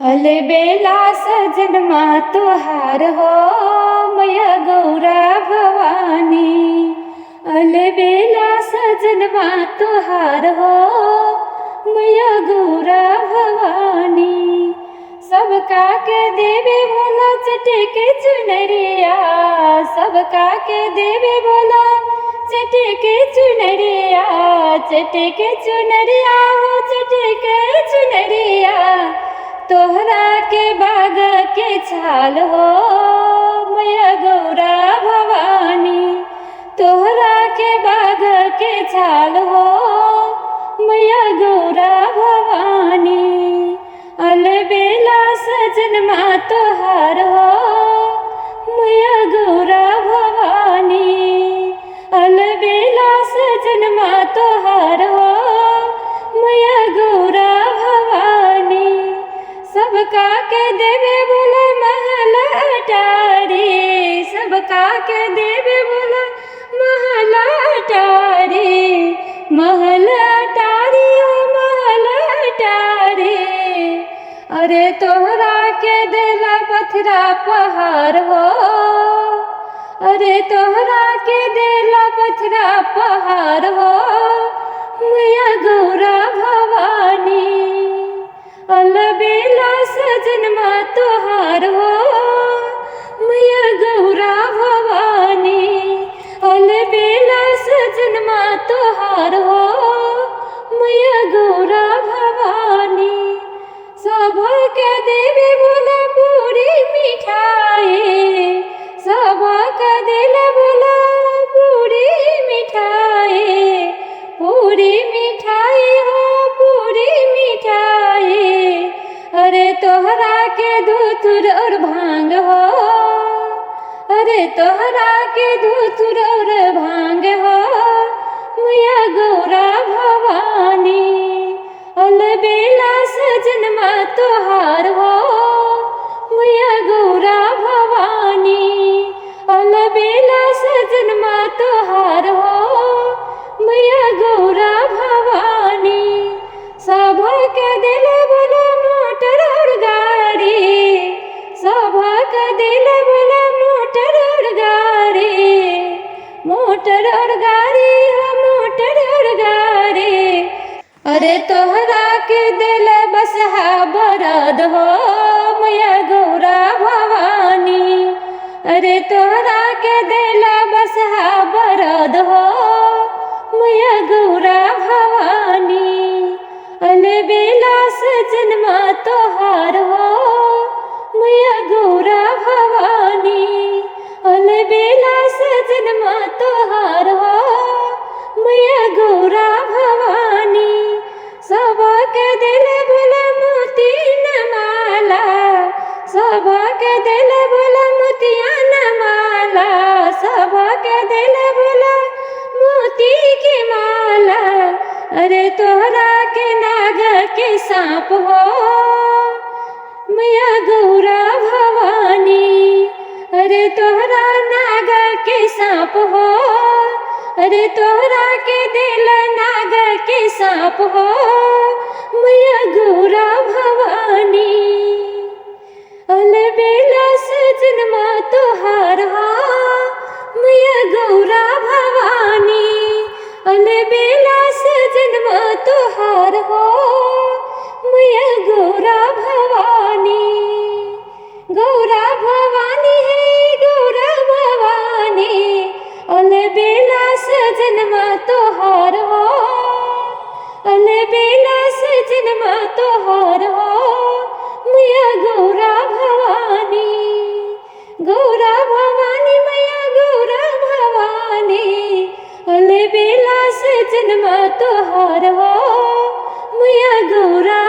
अलबेला सजनमा तोहार हो मैया गौरा भवानी। अलबेला सजनमा तोहार हो मैया गौरा भवानी। सबका के देवे भोला चटके चुनरिया, सबका के देवे भोला चटके चुनरिया, चटके चुनरिया हो चटके चुनरिया। तोहरा के बाग के छाल हो मैया गौरा भवानी। तोहरा के बाग के छाल हो मैया गौरा भवानी। अलबेला सजनमा तोहार हो मैया गौरा भवानी। अलबेला सजनमा तोहार हो मैया गौरा भवानी। सबका के देवे बोला महल अटारी, सबका के देवे बोला महल अटारी। महल अटारी ओ महल अटारी। अरे तोहरा के देला पथरा पहाड़ हो, अरे तोहरा के देला पथरा पहाड़ हो मैया गौरा भवानी। अलबेला सजनमा तोहार हो मैया गौरा भवानी। अलबेला सजनमा तोहार हो मैया गौरा भवानी। सबके देवे बोला पूरी मिठाई, सबका दिला बोला पूरी मिठाई। पूरी मिठाई हो पूरी मिठाई। अरे तोहरा के धूतुर और भांग हो, अरे तोहरा के धूतुर और भांग हो मैया गौरा भवानी। अलबेला सजनमा तोहार हो मैया गौरा भवानी। अलबेला सजनमा तोहार हो मैया गौरा भवानी। सबका दिल बोला मोटर और गाड़ी, सबका दिल बोला मोटर और गाड़ी। मोटर और गाड़ी हो मोटर और गाड़ी। अरे तोहरा के दिल बसहा बरद हो मैया गौरा भवानी। अरे तोहरा के दिल बसहा बरद हो मैया गौरा भवानी। अलबेला सजनमा तोहार हो मैया गौरा भवानी। अलबेला सजनमा तोहार हो मैया गौरा भवानी। सबके दिल बोला मोती न माला, सबके दिल बोला मोतिया न माला। सबके दिल बोला मोती की माला। अरे तोहरा के नाग के सांप हो मैया गौरा भवानी। अरे तोहरा नाग के सांप हो, अरे तोहरा के दिल नाग के सांप हो मैया गौरा भवानी। अलबेला सजनमा तोहार हो मैया गौरा भवानी। अलबेला सजनमा तोहार हो मैया गौरा भवानी। गौरा भवानी है गौरा भवानी। अलबेला सजनमा तोहार हो, अलबेला सजनमा तोहार हो मैया गौरा भवानी। गौरा भवानी मैया गौरा भवानी। अलबेला सजनमा तोहार हो मैया गौरा